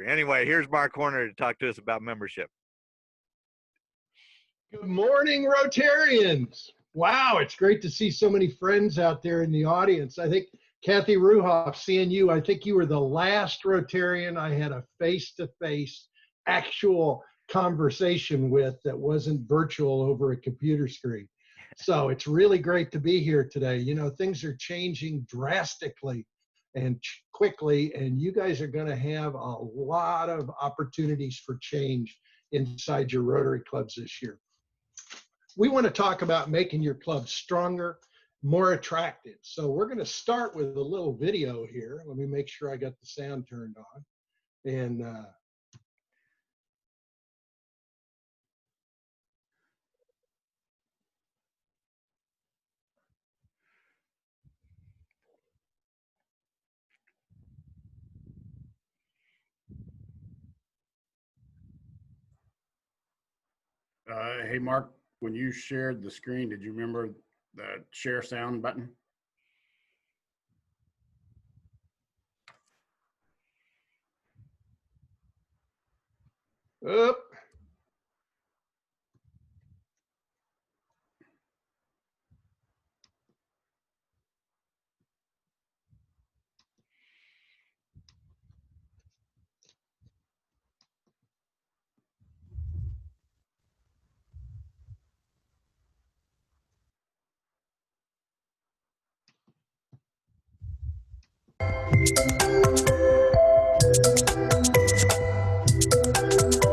Anyway, here's Marc Horner to talk to us about membership. Good morning, Rotarians. Wow, it's great to see so many friends out there in the audience. I think Kathy Ruhoff, seeing you, I think you were the last Rotarian I had a face-to-face actual conversation with that wasn't virtual over a computer screen. So it's really great to be here today. You know, things are changing drastically and quickly, and you guys are going to have a lot of opportunities for change inside your Rotary clubs this year. We want to talk about making your club stronger, more attractive. So we're going to start with a little video here. Let me make sure I got the sound turned on. And Hey, Mark, when you shared the screen, did you remember the share sound button? up.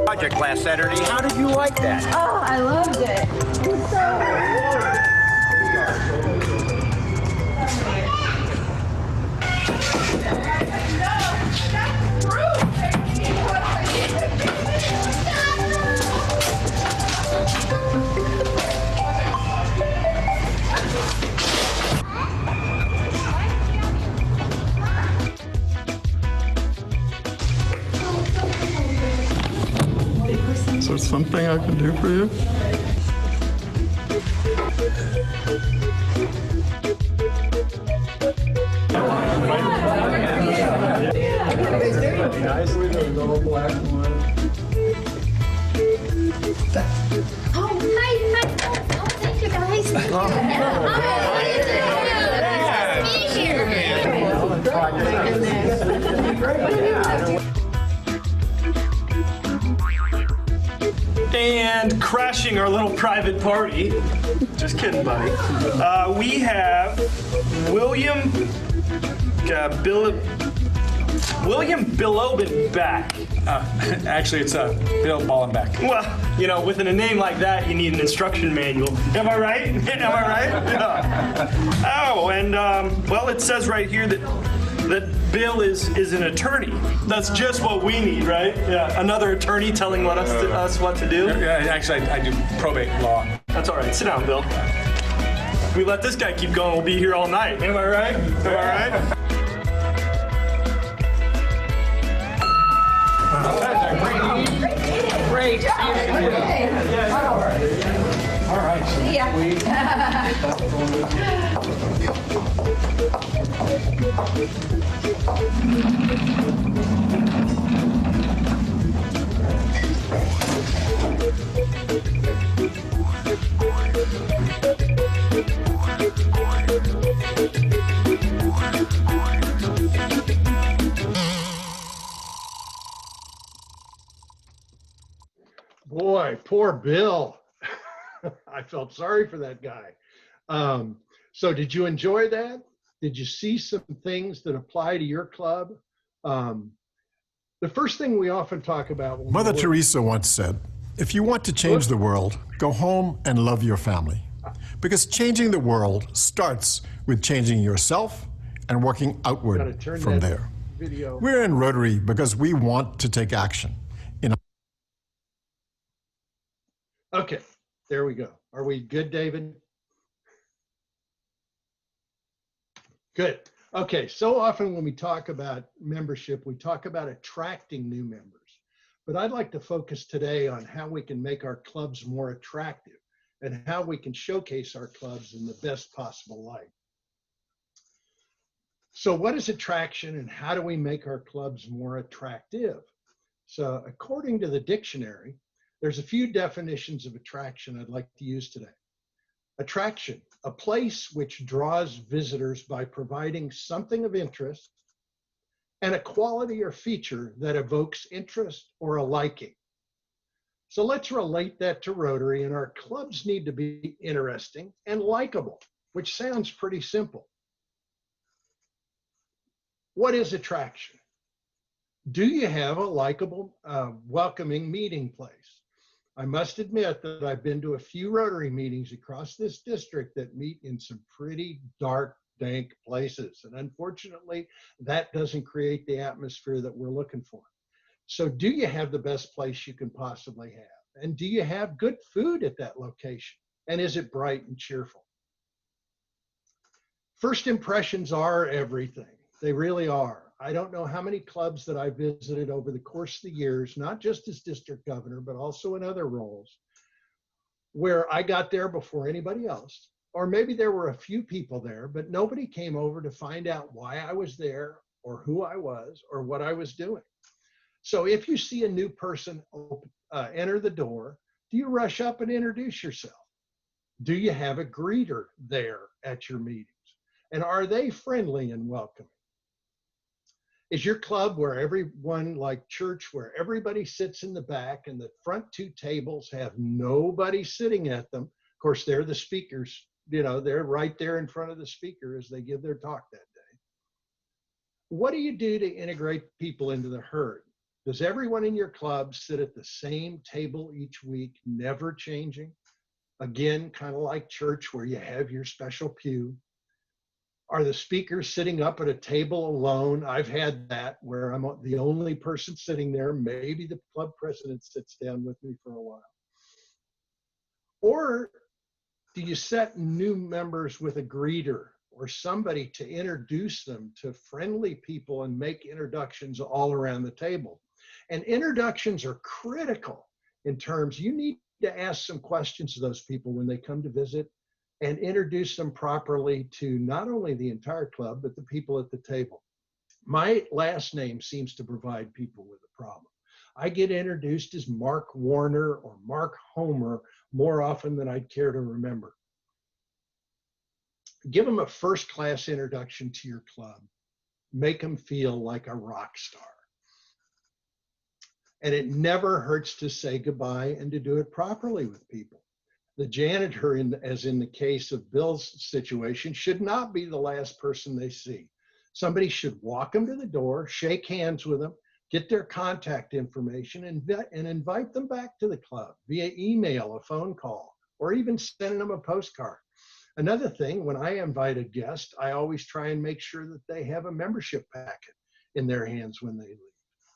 Project last Saturday. How did you like that? Oh, I loved it. It was so Is there something I can do for you? Oh, hi. Oh, thank you guys. And crashing our little private party. Just kidding, buddy. We have William Bilobin back. Actually, it's Bill Ballenbeck. Well, you know, with a name like that, you need an instruction manual. Am I right? Am I right? Yeah. Oh, and well, it says right here that Bill is an attorney. That's just what we need, right? Yeah. Another attorney telling us what to do. Yeah, actually, I do probate law. That's all right. Sit down, Bill. If we let this guy keep going, we'll be here all night. Am I right? Am I right? Great. All right. See ya. Boy, poor Bill. I felt sorry for that guy. So did you enjoy that? Did you see some things that apply to your club? The first thing we often talk about— Mother Teresa once said, if you want to change the world, go home and love your family. Because changing the world starts with changing yourself and working outward from there. We're in Rotary because we want to take action. Okay, there we go. Are we good, David? Good. Okay, so often when we talk about membership, we talk about attracting new members. But I'd like to focus today on how we can make our clubs more attractive and how we can showcase our clubs in the best possible light. So what is attraction and how do we make our clubs more attractive? So according to the dictionary, there's a few definitions of attraction I'd like to use today. Attraction, a place which draws visitors by providing something of interest and a quality or feature that evokes interest or a liking. So let's relate that to Rotary, and our clubs need to be interesting and likable, which sounds pretty simple. What is attraction? Do you have a likable, welcoming meeting place? I must admit that I've been to a few Rotary meetings across this district that meet in some pretty dark, dank places. And unfortunately, that doesn't create the atmosphere that we're looking for. So do you have the best place you can possibly have? And do you have good food at that location? And is it bright and cheerful? First impressions are everything. They really are. I don't know how many clubs that I visited over the course of the years, not just as district governor, but also in other roles, where I got there before anybody else. Or maybe there were a few people there, but nobody came over to find out why I was there or who I was or what I was doing. So if you see a new person enter the door, do you rush up and introduce yourself? Do you have a greeter there at your meetings? And are they friendly and welcoming? Is your club where everyone, like church, where everybody sits in the back and the front two tables have nobody sitting at them? Of course, they're the speakers, they're right there in front of the speaker as they give their talk that day. What do you do to integrate people into the herd? Does everyone in your club sit at the same table each week, never changing? Again, kind of like church where you have your special pew. Are the speakers sitting up at a table alone? I've had that where I'm the only person sitting there. Maybe the club president sits down with me for a while. Or do you set new members with a greeter or somebody to introduce them to friendly people and make introductions all around the table? And introductions are critical in terms, you need to ask some questions to those people when they come to visit and introduce them properly to not only the entire club, but the people at the table. My last name seems to provide people with a problem. I get introduced as Mark Warner or Mark Homer more often than I'd care to remember. Give them a first-class introduction to your club. Make them feel like a rock star. And it never hurts to say goodbye and to do it properly with people. The janitor, as in the case of Bill's situation, should not be the last person they see. Somebody should walk them to the door, shake hands with them, get their contact information, and invite them back to the club via email, a phone call, or even sending them a postcard. Another thing, when I invite a guest, I always try and make sure that they have a membership packet in their hands when they leave.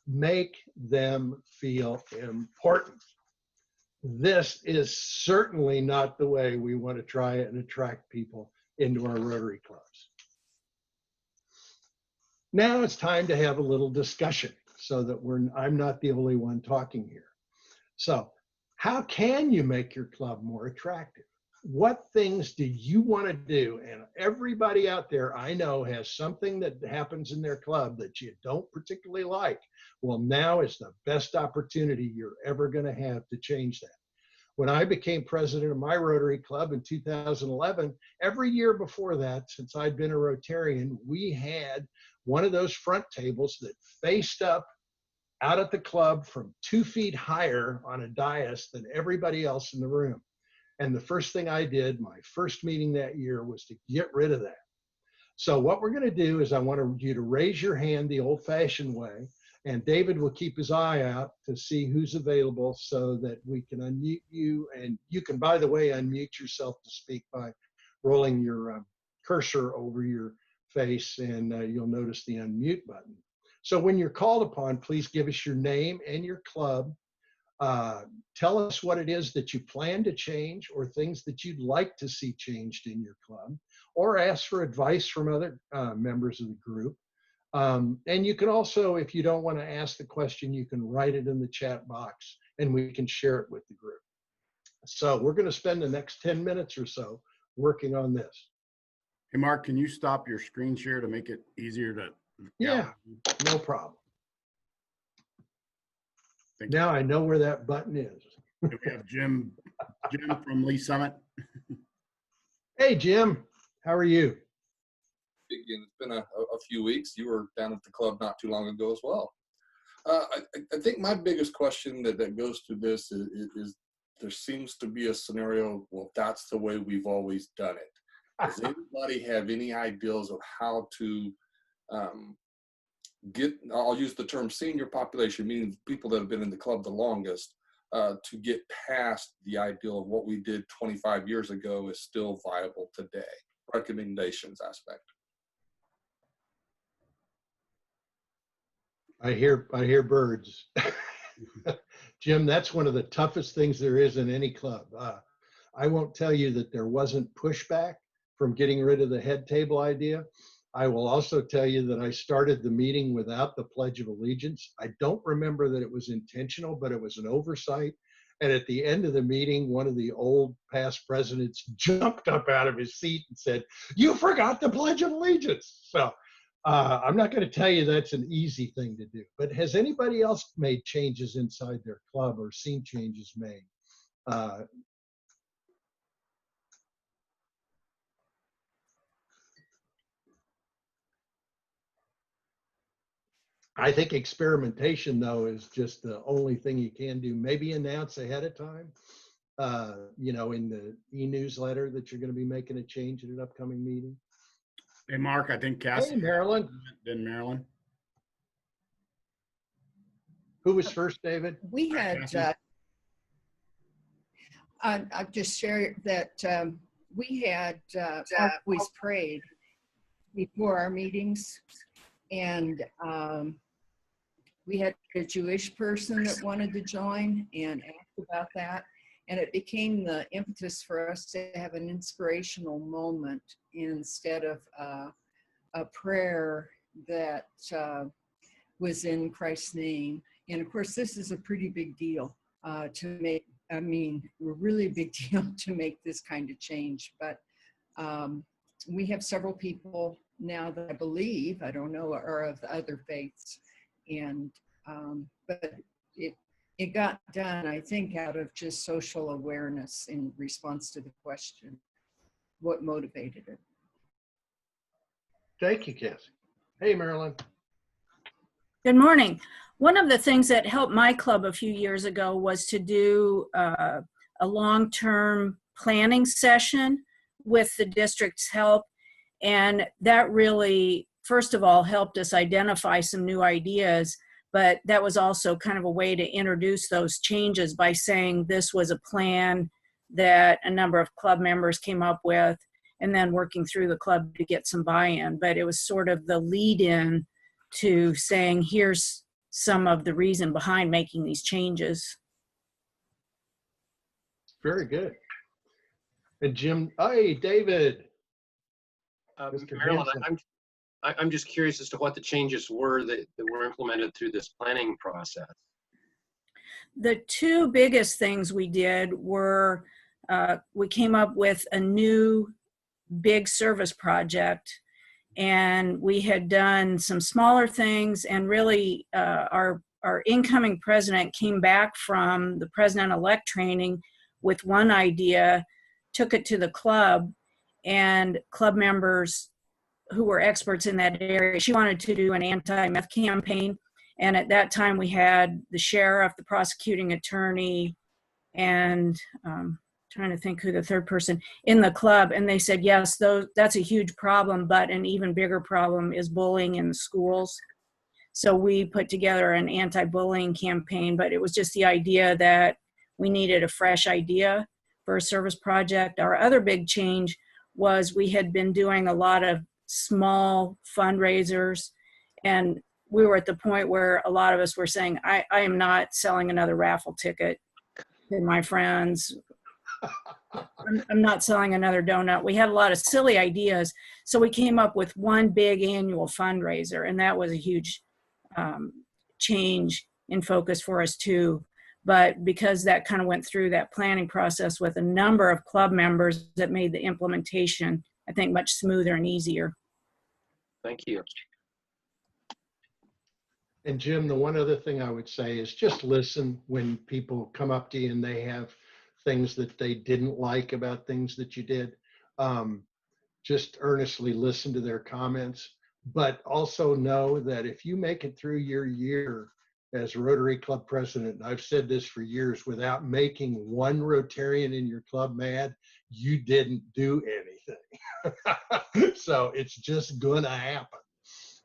Make them feel important. This is certainly not the way we want to try and attract people into our Rotary clubs. Now it's time to have a little discussion so that I'm not the only one talking here. So how can you make your club more attractive? What things do you want to do? And everybody out there I know has something that happens in their club that you don't particularly like. Well, now is the best opportunity you're ever going to have to change that. When I became president of my Rotary Club in 2011, every year before that, since I'd been a Rotarian, we had one of those front tables that faced up out at the club from 2 feet higher on a dais than everybody else in the room. And the first thing I did, my first meeting that year, was to get rid of that. So what we're going to do is I want you to raise your hand the old-fashioned way, and David will keep his eye out to see who's available so that we can unmute you. And you can, by the way, unmute yourself to speak by rolling your cursor over your face, and you'll notice the unmute button. So when you're called upon, please give us your name and your club. Tell us what it is that you plan to change or things that you'd like to see changed in your club, or ask for advice from other members of the group. And you can also, if you don't want to ask the question, you can write it in the chat box and we can share it with the group. So we're going to spend the next 10 minutes or so working on this. Hey, Mark, can you stop your screen share to make it easier to? Yeah, no problem. Think Now I know where that button is. we have Jim from Lee Summit. Hey, Jim, how are you? Again, it's been a few weeks. You were down at the club not too long ago as well. I think my biggest question that goes through this is there seems to be a scenario, well, that's the way we've always done it. Does anybody have any ideas of how to I'll use the term senior population, meaning people that have been in the club the longest, to get past the ideal of what we did 25 years ago is still viable today? Recommendations aspect. I hear birds. Jim, that's one of the toughest things there is in any club. I won't tell you that there wasn't pushback from getting rid of the head table idea. I will also tell you that I started the meeting without the Pledge of Allegiance. I don't remember that it was intentional, but it was an oversight. And at the end of the meeting, one of the old past presidents jumped up out of his seat and said, "You forgot the Pledge of Allegiance." So I'm not going to tell you that's an easy thing to do. But has anybody else made changes inside their club or seen changes made? I think experimentation, though, is just the only thing you can do. Maybe announce ahead of time, in the e-newsletter that you're going to be making a change at an upcoming meeting. Hey, Mark, I think Cassie. Hey, Marilyn. Then Marilyn. Who was first, David? We had, I'll just share that we had always prayed before our meetings, and we had a Jewish person that wanted to join and asked about that. And it became the impetus for us to have an inspirational moment instead of a prayer that was in Christ's name. And of course, this is a pretty big deal to make. I mean, a really big deal to make this kind of change. But we have several people now that I believe, I don't know, are of the other faiths. And but it got done, I think, out of just social awareness in response to the question, what motivated it. Thank you, Cassie. Hey, Marilyn. Good morning. One of the things that helped my club a few years ago was to do a long-term planning session with the district's help. And that really, first of all, helped us identify some new ideas, but that was also kind of a way to introduce those changes by saying this was a plan that a number of club members came up with, and then working through the club to get some buy-in. But it was sort of the lead-in to saying, here's some of the reason behind making these changes. Very good. And Jim, hey, David. Marilyn, I'm just curious as to what the changes were that were implemented through this planning process. The two biggest things we did were we came up with a new big service project, and we had done some smaller things, and really our incoming president came back from the president-elect training with one idea, took it to the club, and club members who were experts in that area, she wanted to do an anti-meth campaign. And at that time we had the sheriff, the prosecuting attorney, and trying to think who the third person in the club. And they said, yes, that's a huge problem, but an even bigger problem is bullying in the schools. So we put together an anti-bullying campaign, but it was just the idea that we needed a fresh idea for a service project. Our other big change was we had been doing a lot of small fundraisers, and we were at the point where a lot of us were saying, I am not selling another raffle ticket to my friends. I'm not selling another donut. We had a lot of silly ideas. So we came up with one big annual fundraiser, and that was a huge change in focus for us too. But because that kind of went through that planning process with a number of club members, that made the implementation, I think, much smoother and easier. Thank you. And Jim, the one other thing I would say is just listen when people come up to you and they have things that they didn't like about things that you did. Just earnestly listen to their comments, but also know that if you make it through your year as Rotary Club president, and I've said this for years, without making one Rotarian in your club mad, you didn't do anything. So it's just gonna happen.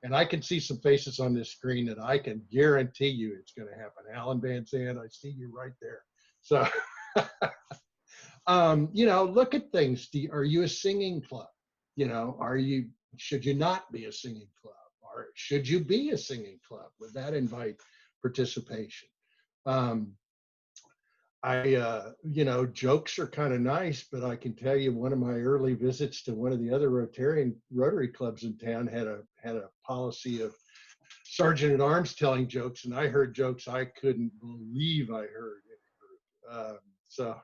And I can see some faces on this screen that I can guarantee you it's gonna happen. Alan Van Zandt, I see you right there. So, you know, look at things. Are you a singing club? You know, should you not be a singing club? Or should you be a singing club? Would that invite participation? You know, jokes are kind of nice, but I can tell you one of my early visits to one of the other Rotary clubs in town had a policy of sergeant at arms telling jokes, and I heard jokes I couldn't believe I heard in a group. So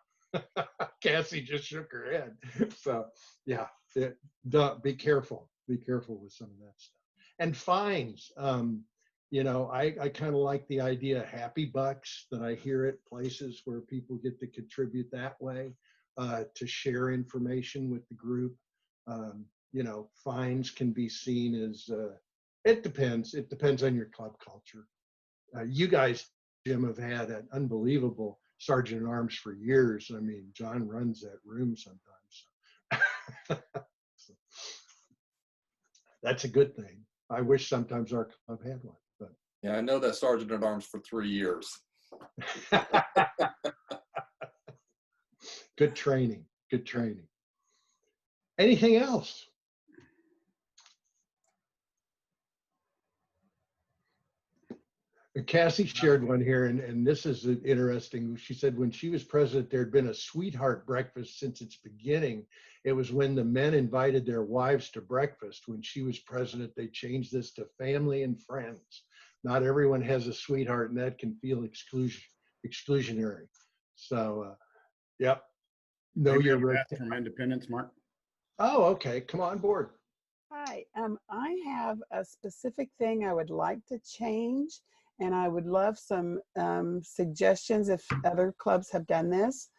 Cassie just shook her head. So yeah, be careful. Be careful with some of that stuff. And fines. You know, I kind of like the idea of happy bucks that I hear at places where people get to contribute that way to share information with the group. You know, fines can be seen as, it depends. It depends on your club culture. You guys, Jim, have had an unbelievable sergeant at arms for years. I mean, John runs that room sometimes. So, that's a good thing. I wish sometimes our club had one. But yeah, I know that sergeant at arms for 3 years. Good training. Good training. Anything else? Cassie shared one here, and this is interesting. She said when she was president, there had been a sweetheart breakfast since its beginning. It was when the men invited their wives to breakfast. When she was president, they changed this to family and friends. Not everyone has a sweetheart, and that can feel exclusionary. So, yep. Know your from Independence, Mark. Oh, okay. Come on board. Hi. I have a specific thing I would like to change, and I would love some suggestions if other clubs have done this.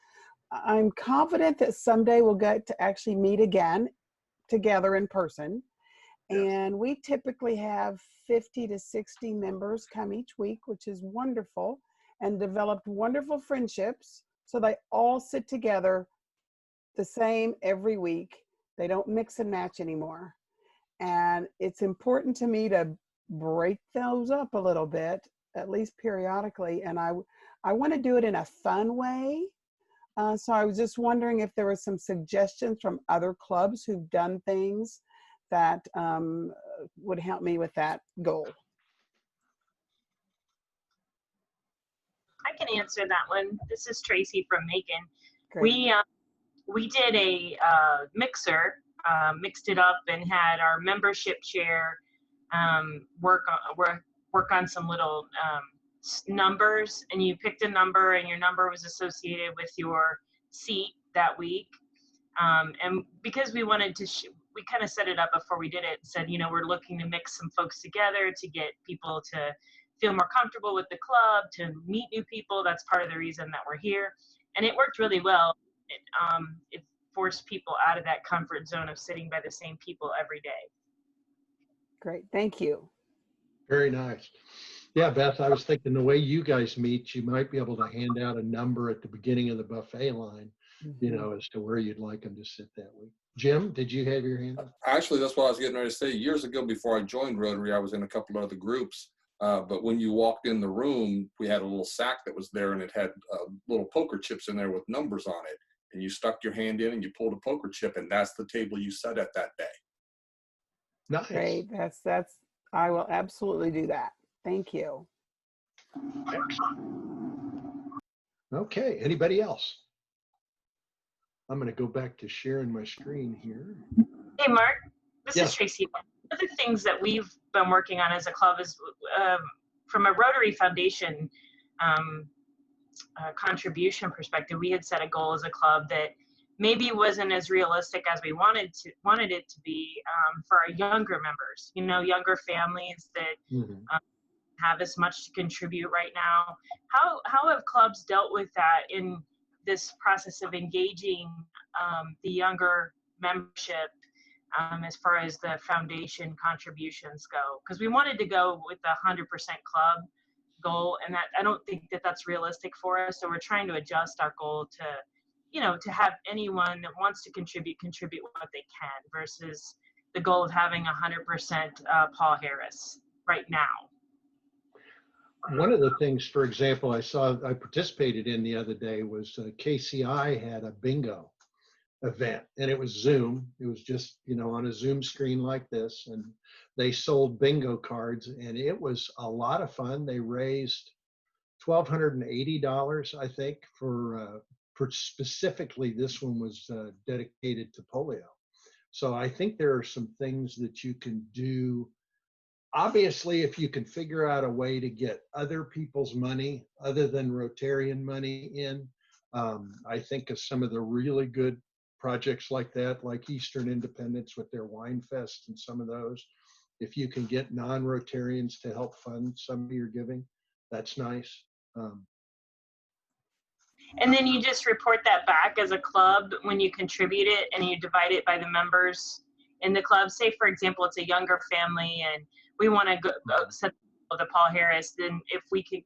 I'm confident that someday we'll get to actually meet again together in person. And we typically have 50 to 60 members come each week, which is wonderful, and developed wonderful friendships. So they all sit together the same every week. They don't mix and match anymore. And it's important to me to break those up a little bit, at least periodically. And I want to do it in a fun way. So I was just wondering if there were some suggestions from other clubs who've done things that would help me with that goal. I can answer that one. This is Tracy from Macon. Great. We did a mixer, mixed it up, and had our membership chair work on some little numbers, and you picked a number, and your number was associated with your seat that week. And because we wanted to, we kind of set it up before we did it, said, you know, we're looking to mix some folks together to get people to feel more comfortable with the club, to meet new people. That's part of the reason that we're here. And it worked really well. It forced people out of that comfort zone of sitting by the same people every day. Great, thank you. Very nice. Yeah, Beth, I was thinking the way you guys meet, you might be able to hand out a number at the beginning of the buffet line, you know, as to where you'd like them to sit that week. Jim, did you have your hand up? Actually, that's what I was getting ready to say. Years ago, before I joined Rotary, I was in a couple of other groups. But when you walked in the room, we had a little sack that was there, and it had little poker chips in there with numbers on it. And you stuck your hand in and you pulled a poker chip, and that's the table you sat at that day. Nice. Great, that's, I will absolutely do that. Thank you. Okay, anybody else? I'm going to go back to sharing my screen here. Hey, Mark, this Yes. is Tracy. One of the things that we've been working on as a club is from a Rotary Foundation contribution perspective, we had set a goal as a club that maybe wasn't as realistic as we wanted it to be for our younger members, you know, younger families that have as much to contribute right now. How have clubs dealt with that in this process of engaging the younger membership as far as the foundation contributions go? Because we wanted to go with the 100% club goal, and that I don't think that that's realistic for us. So we're trying to adjust our goal to, you know, to have anyone that wants to contribute what they can, versus the goal of having 100% Paul Harris right now. One of the things, for example, I participated in the other day was KCI had a bingo event, and it was Zoom. It was just, you know, on a Zoom screen like this, and they sold bingo cards, and it was a lot of fun. They raised $1,280, I think, for specifically this one was dedicated to polio. So I think there are some things that you can do. Obviously, if you can figure out a way to get other people's money other than Rotarian money in, I think of some of the really good projects like that, like Eastern Independence with their Wine Fest and some of those. If you can get non-Rotarians to help fund some of your giving, that's nice. And then you just report that back as a club when you contribute it, and you divide it by the members in the club. Say, for example, it's a younger family and we want to go set the Paul Harris, then if we could,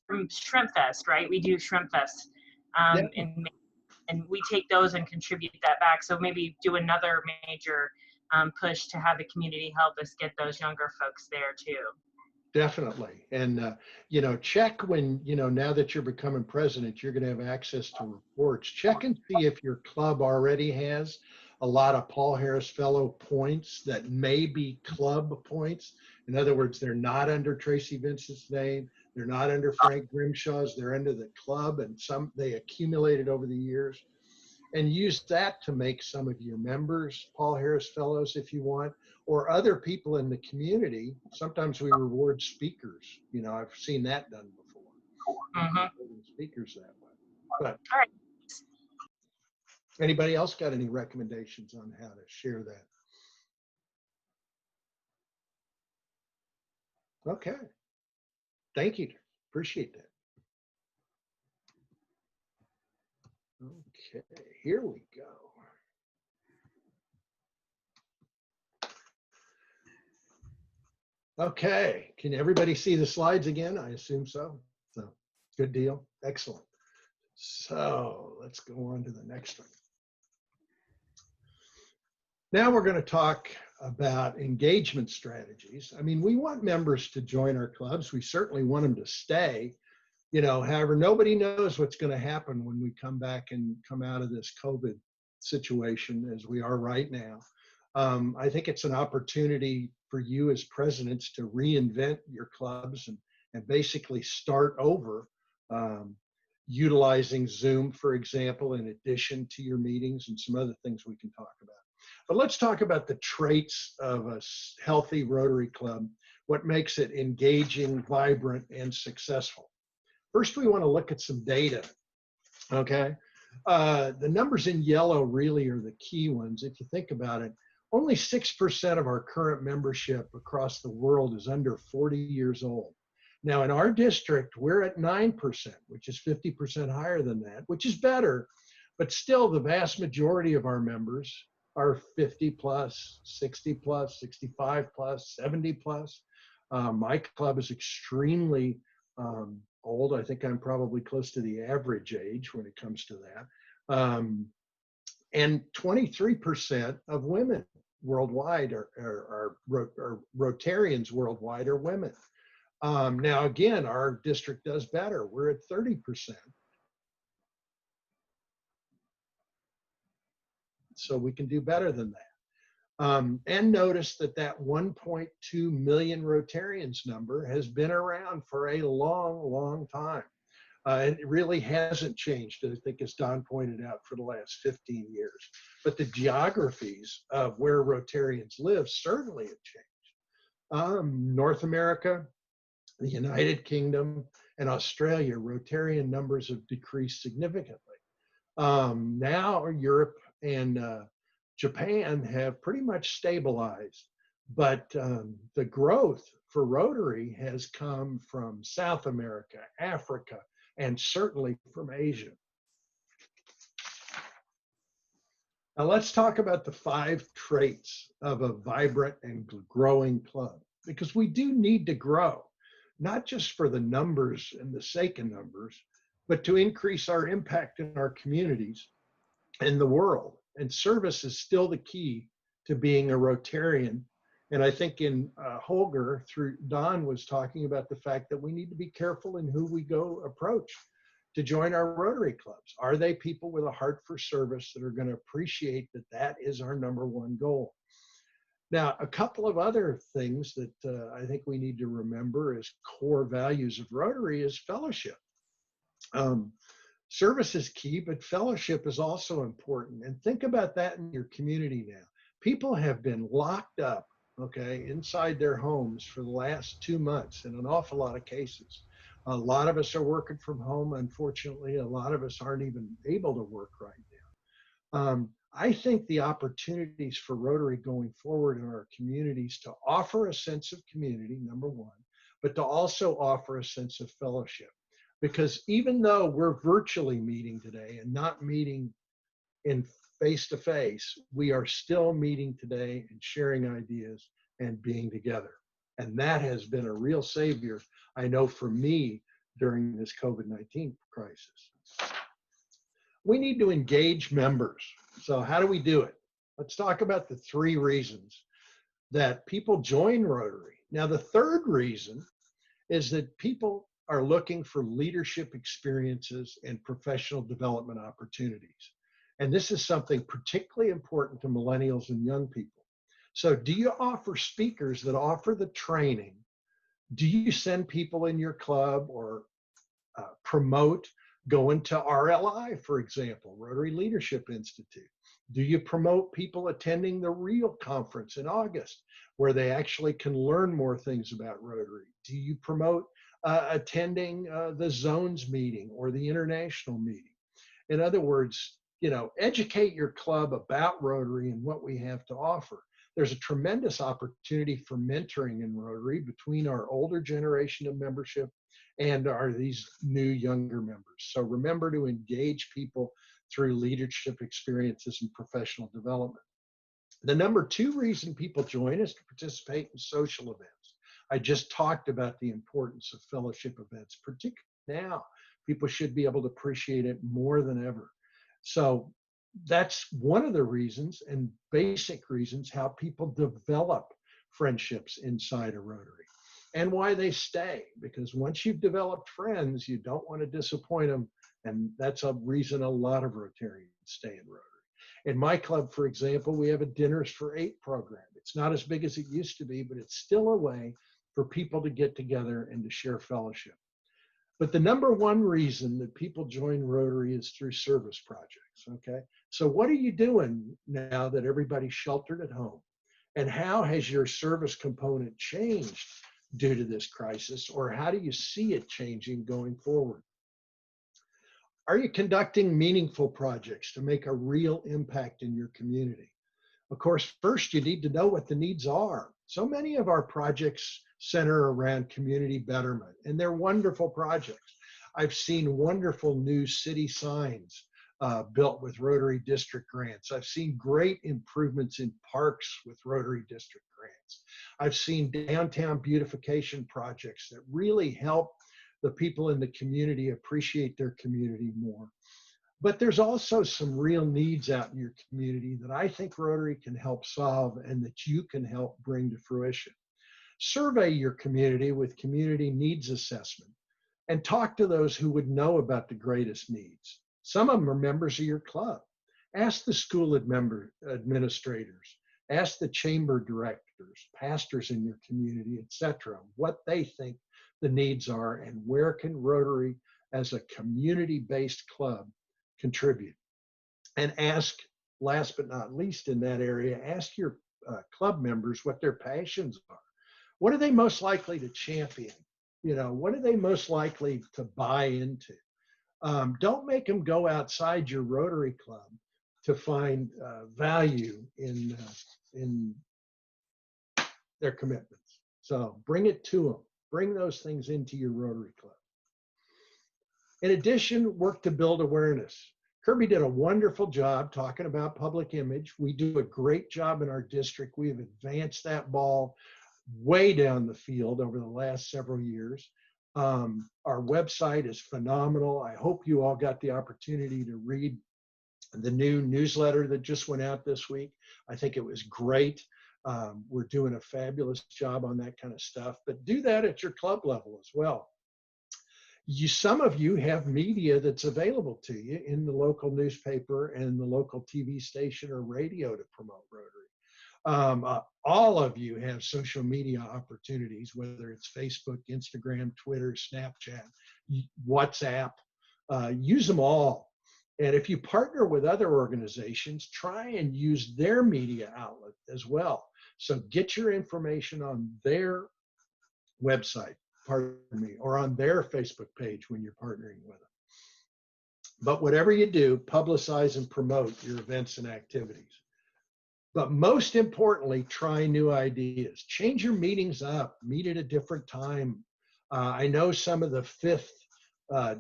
from Shrimp Fest, right? We do Shrimp Fest, and we take those and contribute that back. So maybe do another major push to have the community help us get those younger folks there too. Definitely. And, you know, check when, you know, now that you're becoming president, you're going to have access to reports. Check and see if your club already has a lot of Paul Harris Fellow points that may be club points. In other words, they're not under Tracy Vincent's name. They're not under Frank Grimshaw's. They're under the club, and some they accumulated over the years. And use that to make some of your members Paul Harris Fellows if you want, or other people in the community. Sometimes we reward speakers. You know, I've seen that done before. Speakers that way. But all right. Anybody else got any recommendations on how to share that? Okay. Thank you. Appreciate that. Okay, here we go. Okay, can everybody see the slides again? I assume so. So, good deal. Excellent. So, let's go on to the next one. Now we're going to talk about engagement strategies. I mean, we want members to join our clubs. We certainly want them to stay. You know, however, nobody knows what's going to happen when we come back and come out of this COVID situation as we are right now. I think it's an opportunity for you as presidents to reinvent your clubs and basically start over, utilizing Zoom, for example, in addition to your meetings, and some other things we can talk about. But let's talk about the traits of a healthy Rotary Club, what makes it engaging, vibrant, and successful. First, we want to look at some data, okay? The numbers in yellow really are the key ones. If you think about it, only 6% of our current membership across the world is under 40 years old. Now, in our district, we're at 9%, which is 50% higher than that, which is better, but still the vast majority of our members are 50 plus, 60 plus, 65 plus, 70 plus. My club is extremely old. I think I'm probably close to the average age when it comes to that. And 23% of women worldwide are Rotarians worldwide are women. Now, again, our district does better. We're at 30%. So we can do better than that. And notice that 1.2 million Rotarians number has been around for a long, long time. And it really hasn't changed, I think, as Don pointed out, for the last 15 years. But the geographies of where Rotarians live certainly have changed. North America, the United Kingdom, and Australia, Rotarian numbers have decreased significantly. Now Europe and Japan have pretty much stabilized, but the growth for Rotary has come from South America, Africa, and certainly from Asia. Now let's talk about the 5 traits of a vibrant and growing club, because we do need to grow, not just for the numbers and the sake of numbers, but to increase our impact in our communities and the world. And service is still the key to being a Rotarian. And I think in Holger, through Don, was talking about the fact that we need to be careful in who we go approach to join our Rotary clubs. Are they people with a heart for service that are going to appreciate that that is our #1 goal? Now, a couple of other things that I think we need to remember as core values of Rotary is fellowship. Service is key, but fellowship is also important. And think about that in your community now. People have been locked up, okay, inside their homes for the last 2 months in an awful lot of cases. A lot of us are working from home. Unfortunately, a lot of us aren't even able to work right now. I think the opportunities for Rotary going forward in our communities to offer a sense of community, #1, but to also offer a sense of fellowship. Because even though we're virtually meeting today and not meeting in face-to-face, we are still meeting today and sharing ideas and being together. And that has been a real savior, I know, for me during this COVID-19 crisis. We need to engage members. So how do we do it? Let's talk about the 3 reasons that people join Rotary. Now, the 3rd reason is that people are looking for leadership experiences and professional development opportunities. And this is something particularly important to millennials and young people. So do you offer speakers that offer the training? Do you send people in your club or promote going to RLI, for example, Rotary Leadership Institute? Do you promote people attending the REAL conference in August, where they actually can learn more things about Rotary? Do you promote attending the Zones meeting or the international meeting? In other words, educate your club about Rotary and what we have to offer. There's a tremendous opportunity for mentoring in Rotary between our older generation of membership and these new younger members. So remember to engage people through leadership experiences and professional development. The #2 reason people join is to participate in social events. I just talked about the importance of fellowship events, particularly now. People should be able to appreciate it more than ever. So that's one of the reasons and basic reasons how people develop friendships inside a Rotary and why they stay. Because once you've developed friends, you don't want to disappoint them. And that's a reason a lot of Rotarians stay in Rotary. In my club, for example, we have a Dinners for 8 program. It's not as big as it used to be, but it's still a way for people to get together and to share fellowship. But the #1 reason that people join Rotary is through service projects, okay? So what are you doing now that everybody's sheltered at home? And how has your service component changed due to this crisis, or how do you see it changing going forward? Are you conducting meaningful projects to make a real impact in your community? Of course, first you need to know what the needs are. So many of our projects center around community betterment, and they're wonderful projects. I've seen wonderful new city signs built with Rotary District grants. I've seen great improvements in parks with Rotary District grants. I've seen downtown beautification projects that really help the people in the community appreciate their community more. But there's also some real needs out in your community that I think Rotary can help solve and that you can help bring to fruition. Survey your community with community needs assessment and talk to those who would know about the greatest needs. Some of them are members of your club. Ask the school administrators, ask the chamber directors, pastors in your community, etc., what they think the needs are and where can Rotary as a community-based club contribute. And ask, last but not least in that area, ask your club members what their passions are. What are they most likely to champion? What are they most likely to buy into? Don't make them go outside your Rotary club to find value in their commitments. So bring it to them. Bring those things into your Rotary Club. In addition, work to build awareness. Kirby did a wonderful job talking about public image. We do a great job in our district. We have advanced that ball way down the field over the last several years. Our website is phenomenal. I hope you all got the opportunity to read the new newsletter that just went out this week. I think it was great. We're doing a fabulous job on that kind of stuff, but do that at your club level as well. Some of you have media that's available to you in the local newspaper and the local TV station or radio to promote Rotary. All of you have social media opportunities, whether it's Facebook, Instagram, Twitter, Snapchat, WhatsApp, use them all. And if you partner with other organizations, try and use their media outlet as well. So get your information on their website, or on their Facebook page when you're partnering with them. But whatever you do, publicize and promote your events and activities. But most importantly, try new ideas. Change your meetings up, meet at a different time. I know some of the fifth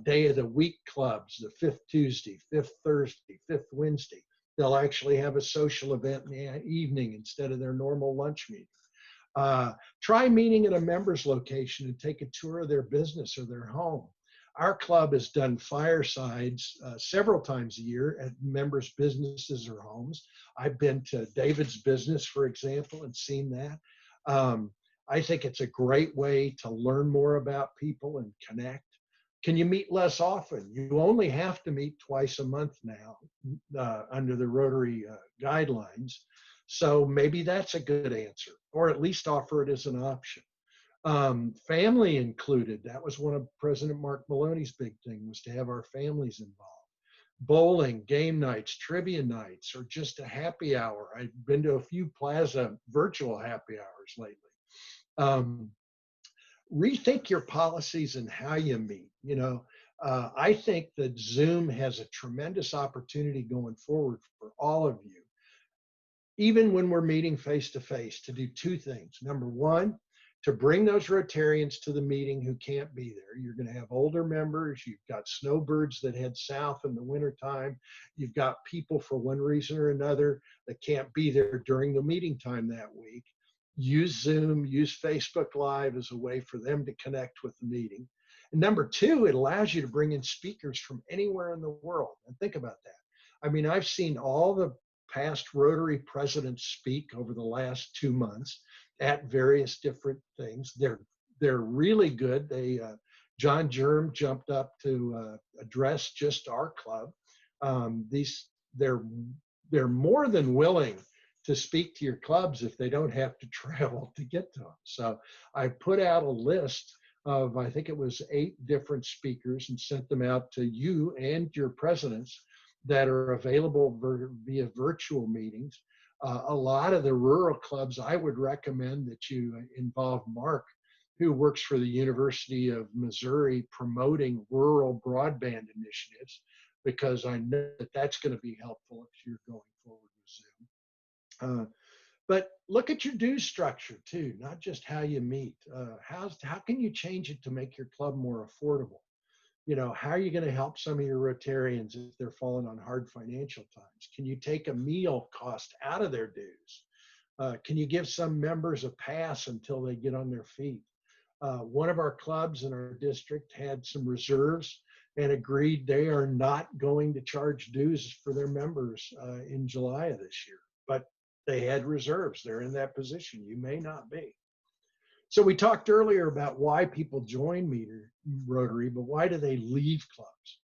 day of the week clubs, the fifth Tuesday, fifth Thursday, fifth Wednesday, they'll actually have a social event in the evening instead of their normal lunch meeting. Try meeting at a member's location and take a tour of their business or their home. Our club has done firesides several times a year at members' businesses or homes. I've been to David's business, for example, and seen that. I think it's a great way to learn more about people and connect. Can you meet less often? You only have to meet twice a month now under the Rotary guidelines. So maybe that's a good answer, or at least offer it as an option. Family included. That was one of President Marc Maloney's big thing, was to have our families involved. Bowling, game nights, trivia nights, or just a happy hour. I've been to a few Plaza virtual happy hours lately. Rethink your policies and how you meet. I think that Zoom has a tremendous opportunity going forward for all of you, even when we're meeting face to face, to do two things. Number one, to bring those Rotarians to the meeting who can't be there. You're going to have older members. You've got snowbirds that head south in the wintertime. You've got people for one reason or another that can't be there during the meeting time that week. Use Zoom, use Facebook Live as a way for them to connect with the meeting. And number two, it allows you to bring in speakers from anywhere in the world. And think about that. I mean, I've seen all the past Rotary presidents speak over the last 2 months at various different things. They're really good. John Germ jumped up to address just our club. They're more than willing to speak to your clubs if they don't have to travel to get to them. So I put out a list of, I think it was 8 different speakers, and sent them out to you and your presidents that are available via virtual meetings. A lot of the rural clubs, I would recommend that you involve Marc, who works for the University of Missouri promoting rural broadband initiatives, because I know that that's going to be helpful if you're going forward with Zoom. But look at your dues structure too, not just how you meet. How can you change it to make your club more affordable? How are you going to help some of your Rotarians if they're falling on hard financial times? Can you take a meal cost out of their dues? Can you give some members a pass until they get on their feet? One of our clubs in our district had some reserves and agreed they are not going to charge dues for their members in July of this year. But they had reserves. They're in that position. You may not be. So we talked earlier about why people join Rotary, but why do they leave clubs?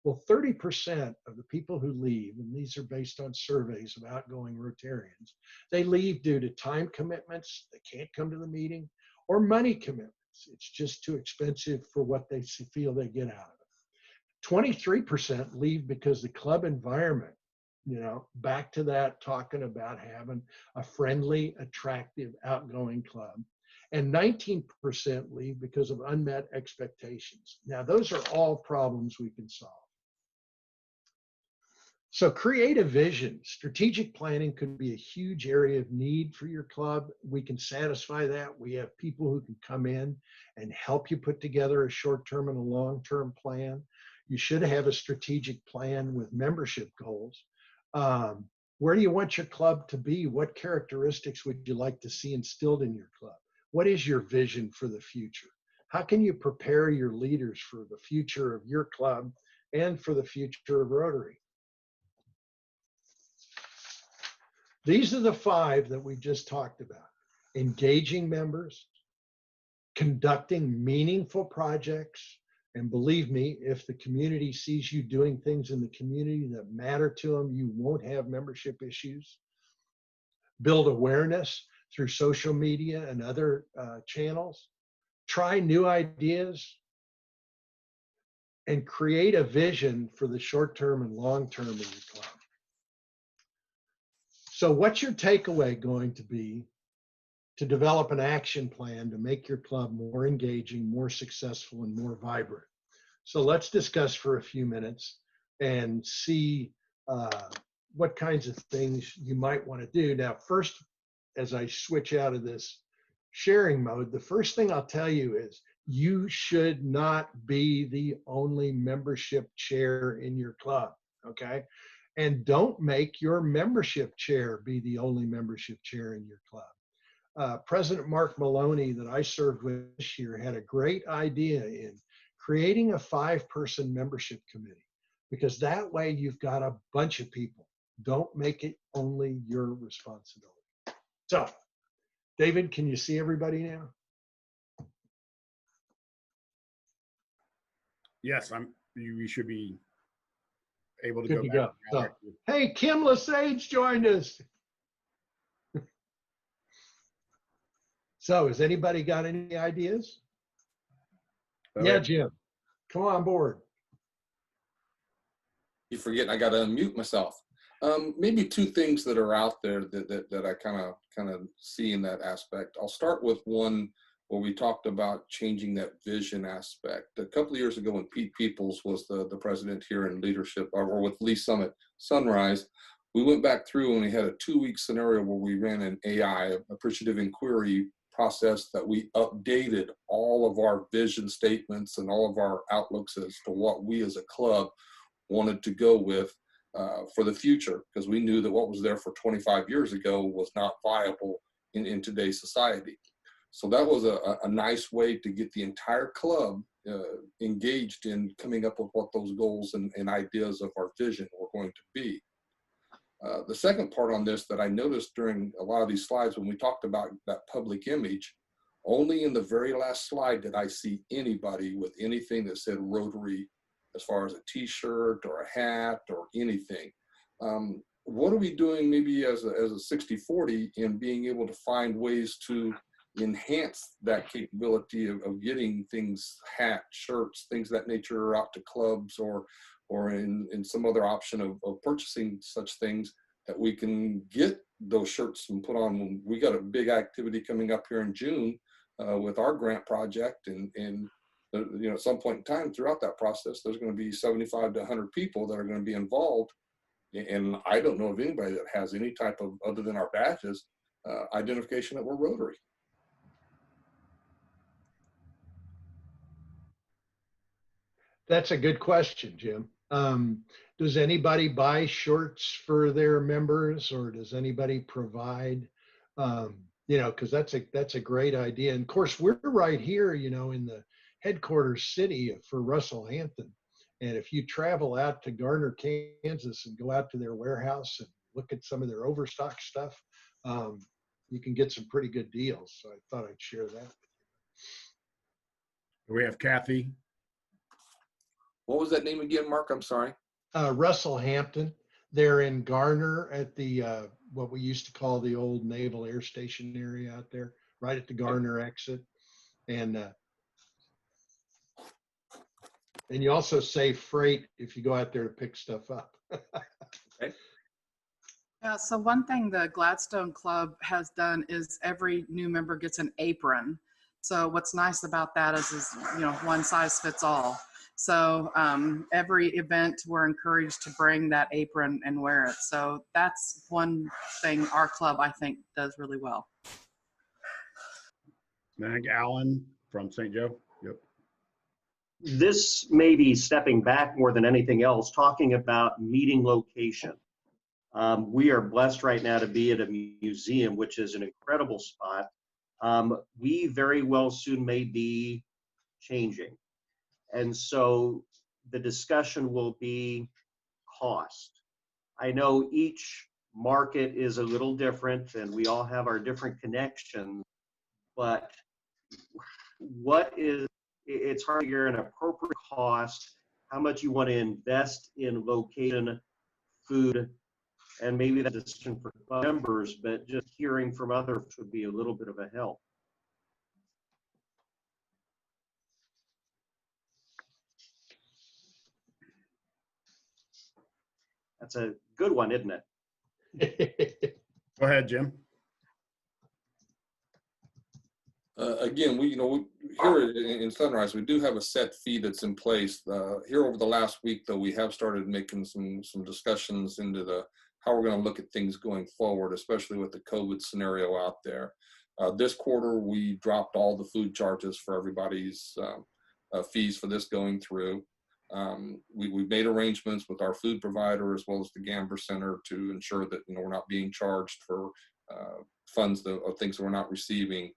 Well, 30% of the people who leave, and these are based on surveys of outgoing Rotarians, they leave due to time commitments, they can't come to the meeting, or money commitments. It's just too expensive for what they feel they get out of it. 23% leave because the club environment, back to that, talking about having a friendly, attractive, outgoing club. And 19% leave because of unmet expectations. Now, those are all problems we can solve. So create a vision. Strategic planning could be a huge area of need for your club. We can satisfy that. We have people who can come in and help you put together a short-term and a long-term plan. You should have a strategic plan with membership goals. Where do you want your club to be? What characteristics would you like to see instilled in your club? What is your vision for the future? How can you prepare your leaders for the future of your club and for the future of Rotary? These are the 5 that we just talked about. Engaging members, conducting meaningful projects, and believe me, if the community sees you doing things in the community that matter to them, you won't have membership issues. Build awareness through social media and other channels. Try new ideas and create a vision for the short term and long term in your club. So what's your takeaway going to be to develop an action plan to make your club more engaging, more successful, and more vibrant? So let's discuss for a few minutes and see what kinds of things you might want to do. Now, first, as I switch out of this sharing mode, the first thing I'll tell you is you should not be the only membership chair in your club, okay? And don't make your membership chair be the only membership chair in your club. President Marc Maloney, that I served with this year, had a great idea in creating a 5-person membership committee, because that way you've got a bunch of people. Don't make it only your responsibility. So, David, can you see everybody now? Yes, you should be able to Good to go. So, hey, Kim Lesage joined us. So, has anybody got any ideas? Yeah, Jim, come on board. You forgetting I got to unmute myself. Maybe 2 things that are out there that I kind of see in that aspect. I'll start with one where we talked about changing that vision aspect. A couple of years ago when Pete Peoples was the president here in leadership, or with Lee Summit Sunrise, we went back through and we had a 2-week scenario where we ran an AI, appreciative inquiry process, that we updated all of our vision statements and all of our outlooks as to what we as a club wanted to go with for the future, because we knew that what was there for 25 years ago was not viable in today's society. So that was a nice way to get the entire club engaged in coming up with what those goals and ideas of our vision were going to be. The second part on this that I noticed during a lot of these slides when we talked about that public image, only in the very last slide did I see anybody with anything that said Rotary, as far as a t-shirt or a hat or anything. What are we doing maybe as a 60-40 in being able to find ways to enhance that capability of getting things, hats, shirts, things of that nature out to clubs, or in some other option of purchasing such things that we can get those shirts and put on when we got a big activity coming up here in June with our grant project, and you know, at some point in time throughout that process, there's going to be 75 to 100 people that are going to be involved. And I don't know of anybody that has any type of, other than our badges, identification that we're Rotary. That's a good question, Jim. Does anybody buy shirts for their members, or does anybody provide, you know, because that's a great idea. And of course, we're right here, you know, in the headquarters city for Russell Hampton. And if you travel out to Garner, Kansas, and go out to their warehouse and look at some of their overstock stuff, you can get some pretty good deals. So I thought I'd share that with you. We have Kathy. What was that name again, Mark? I'm sorry. Russell Hampton. They're in Garner at the what we used to call the old Naval Air Station area out there, right at the Garner exit. And you also save freight if you go out there to pick stuff up. Okay. Yeah, so one thing the Gladstone Club has done is every new member gets an apron. So what's nice about that is you know, one size fits all. So every event, we're encouraged to bring that apron and wear it. So that's one thing our club, I think, does really well. Mag Allen from St. Joe. Yep. This may be stepping back more than anything else, talking about meeting location. We are blessed right now to be at a museum, which is an incredible spot. We very well soon may be changing. And so the discussion will be cost. I know each market is a little different and we all have our different connections, but it's hard to figure an appropriate cost, how much you want to invest in location, food, and maybe that's a decision for club members, but just hearing from others would be a little bit of a help. That's a good one, isn't it? Go ahead, Jim. Again, here in Sunrise, we do have a set fee that's in place. Here over the last week, though, we have started making some discussions into how we're going to look at things going forward, especially with the COVID scenario out there. This quarter, we dropped all the food charges for everybody's fees for this going through. We've made arrangements with our food provider as well as the Gamber Center to ensure that we're not being charged for funds of things that we're not receiving.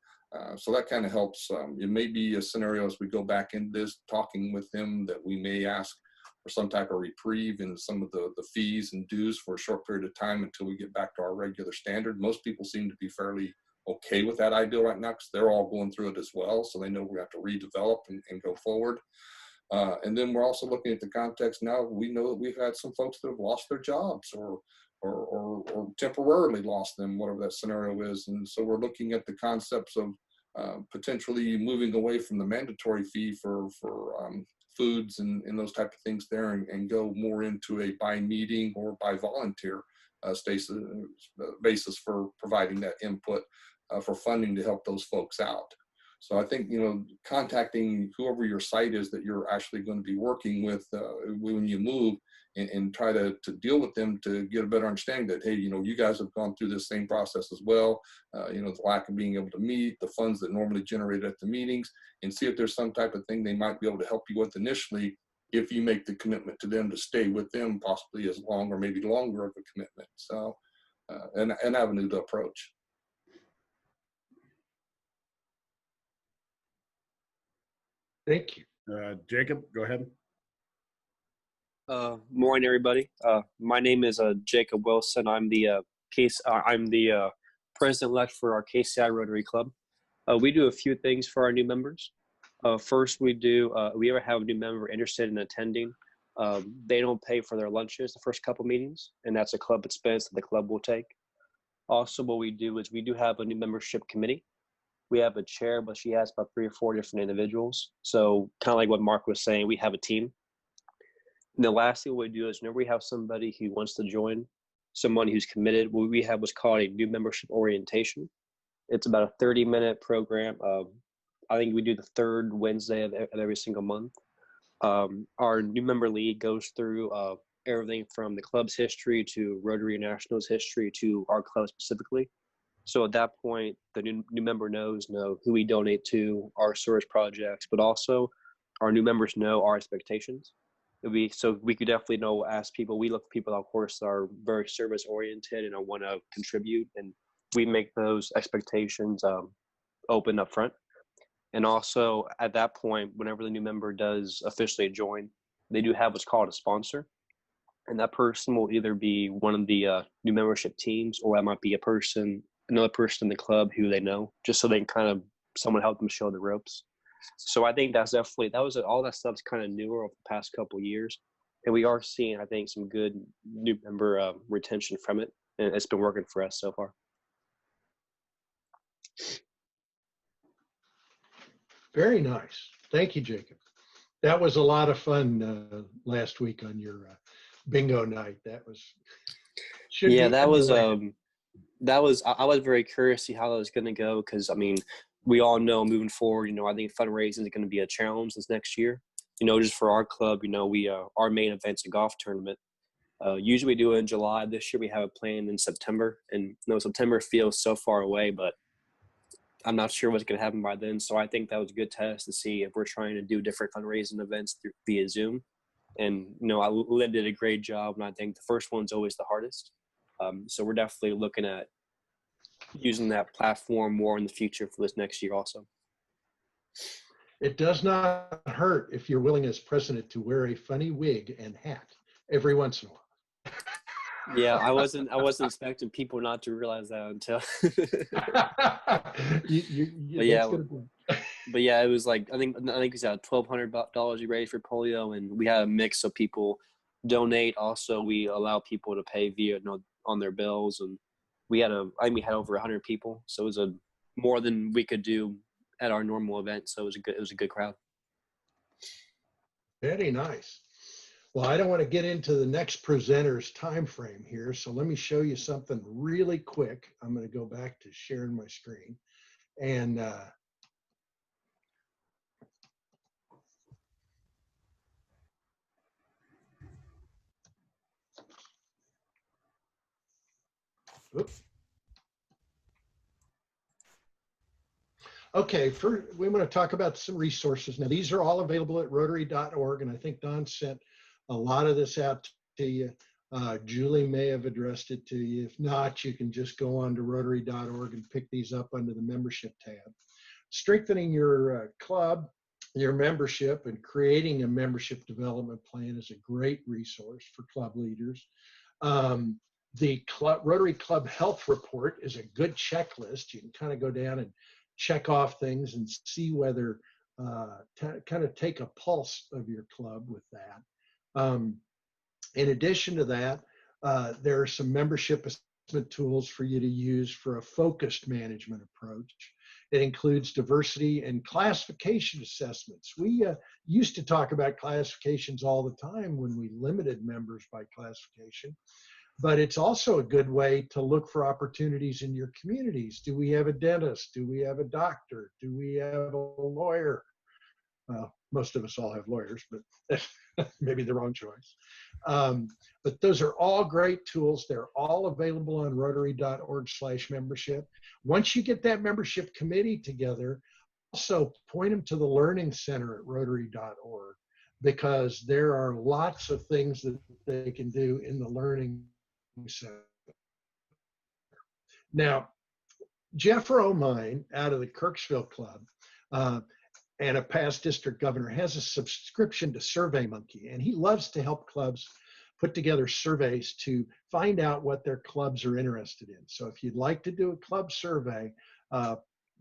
So that kind of helps. It may be a scenario as we go back into this, talking with them, that we may ask for some type of reprieve in some of the fees and dues for a short period of time until we get back to our regular standard. Most people seem to be fairly okay with that idea right now because they're all going through it as well. So they know we have to redevelop and go forward. And then we're also looking at the context now. We know that we've had some folks that have lost their jobs or temporarily lost them, whatever that scenario is. And so we're looking at the concepts of potentially moving away from the mandatory fee for foods and those type of things there and go more into a by meeting or by volunteer basis for providing that input for funding to help those folks out. So I think, contacting whoever your site is that you're actually going to be working with when you move and try to deal with them to get a better understanding that, hey, you guys have gone through this same process as well. The lack of being able to meet, the funds that normally generated at the meetings, and see if there's some type of thing they might be able to help you with initially if you make the commitment to them to stay with them possibly as long or maybe longer of a commitment. So an avenue to approach. Thank you. Jacob, go ahead. Morning, everybody. My name is Jacob Wilson. I'm the president-elect for our KCI Rotary Club. We do a few things for our new members. First, we ever have a new member interested in attending, they don't pay for their lunches the first couple meetings, and that's a club expense that the club will take. Also, what we do is we do have a new membership committee. We have a chair, but she has about 3 or 4 different individuals. So kind of like what Mark was saying, we have a team. And the last thing we do is whenever we have somebody who wants to join, someone who's committed, we have what's called a new membership orientation. It's about a 30-minute program. I think we do the third Wednesday of every single month. Our new member lead goes through everything from the club's history to Rotary International's history to our club specifically. So at that point, the new member knows who we donate to, our service projects, but also our new members know our expectations. So we could definitely ask people. We look for people, of course, that are very service oriented and want to contribute, and we make those expectations open up front. And also at that point, whenever the new member does officially join, they do have what's called a sponsor. And that person will either be one of the new membership teams, or that might be another person in the club who they know, just so they can someone help them show the ropes. So I think that's definitely, all that stuff's kind of newer over the past couple of years. And we are seeing, I think, some good new member retention from it. And it's been working for us so far. Very nice. Thank you, Jacob. That was a lot of fun last week on your bingo night. That was. I was very curious to see how that was going to go, because, I mean, we all know moving forward, I think fundraising is going to be a challenge this next year. just for our club, we our main event's a golf tournament. Usually we do it in July. This year we have it planned in September, and September feels so far away, but I'm not sure what's going to happen by then. So I think that was a good test to see if we're trying to do different fundraising events via Zoom. And, Lynn did a great job, and I think the first one's always the hardest. So we're definitely looking at using that platform more in the future for this next year also. It does not hurt if you're willing as president to wear a funny wig and hat every once in a while. Yeah, I wasn't expecting people not to realize that until. But yeah, it was like I think it's at $1,200 you raised for polio, and we had a mix of people donate. Also, we allow people to pay via on their bills, and we had we had over 100 people, so it was more than we could do at our normal event. So it was a good crowd. Very nice. Well, I don't want to get into the next presenter's time frame here, so let me show you something really quick. I'm going to go back to sharing my screen. And oops. Okay, we want to talk about some resources. Now, these are all available at Rotary.org, and I think Don sent a lot of this out to you. Julie may have addressed it to you. If not, you can just go on to Rotary.org and pick these up under the membership tab. Strengthening your club, your membership, and creating a membership development plan is a great resource for club leaders. The Rotary Club Health Report is a good checklist. You can kind of go down and check off things and see whether, kind of take a pulse of your club with that. In addition to that, there are some membership assessment tools for you to use for a focused management approach. It includes diversity and classification assessments. We used to talk about classifications all the time when we limited members by classification. But it's also a good way to look for opportunities in your communities. Do we have a dentist? Do we have a doctor? Do we have a lawyer? Well, most of us all have lawyers, but that's maybe the wrong choice. But those are all great tools. They're all available on Rotary.org/membership. Once you get that membership committee together, also point them to the Learning Center at Rotary.org, because there are lots of things that they can do in the Learning Center. Now, Jeff Romine out of the Kirksville Club and a past district governor has a subscription to SurveyMonkey, and he loves to help clubs put together surveys to find out what their clubs are interested in. So if you'd like to do a club survey,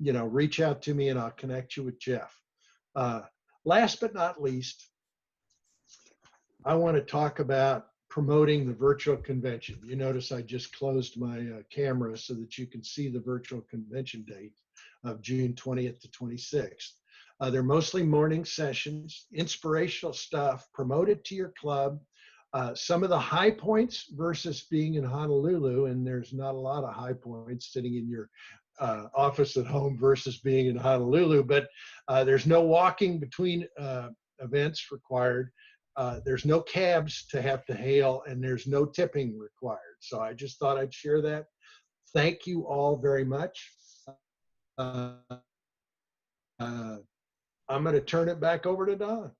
reach out to me and I'll connect you with Jeff. Last but not least, I want to talk about promoting the virtual convention. You notice I just closed my camera so that you can see the virtual convention date of June 20th to 26th. They're mostly morning sessions, inspirational stuff, promoted to your club. Some of the high points versus being in Honolulu, and there's not a lot of high points sitting in your office at home versus being in Honolulu, but there's no walking between events required. There's no cabs to have to hail, and there's no tipping required. So I just thought I'd share that. Thank you all very much. I'm going to turn it back over to Don.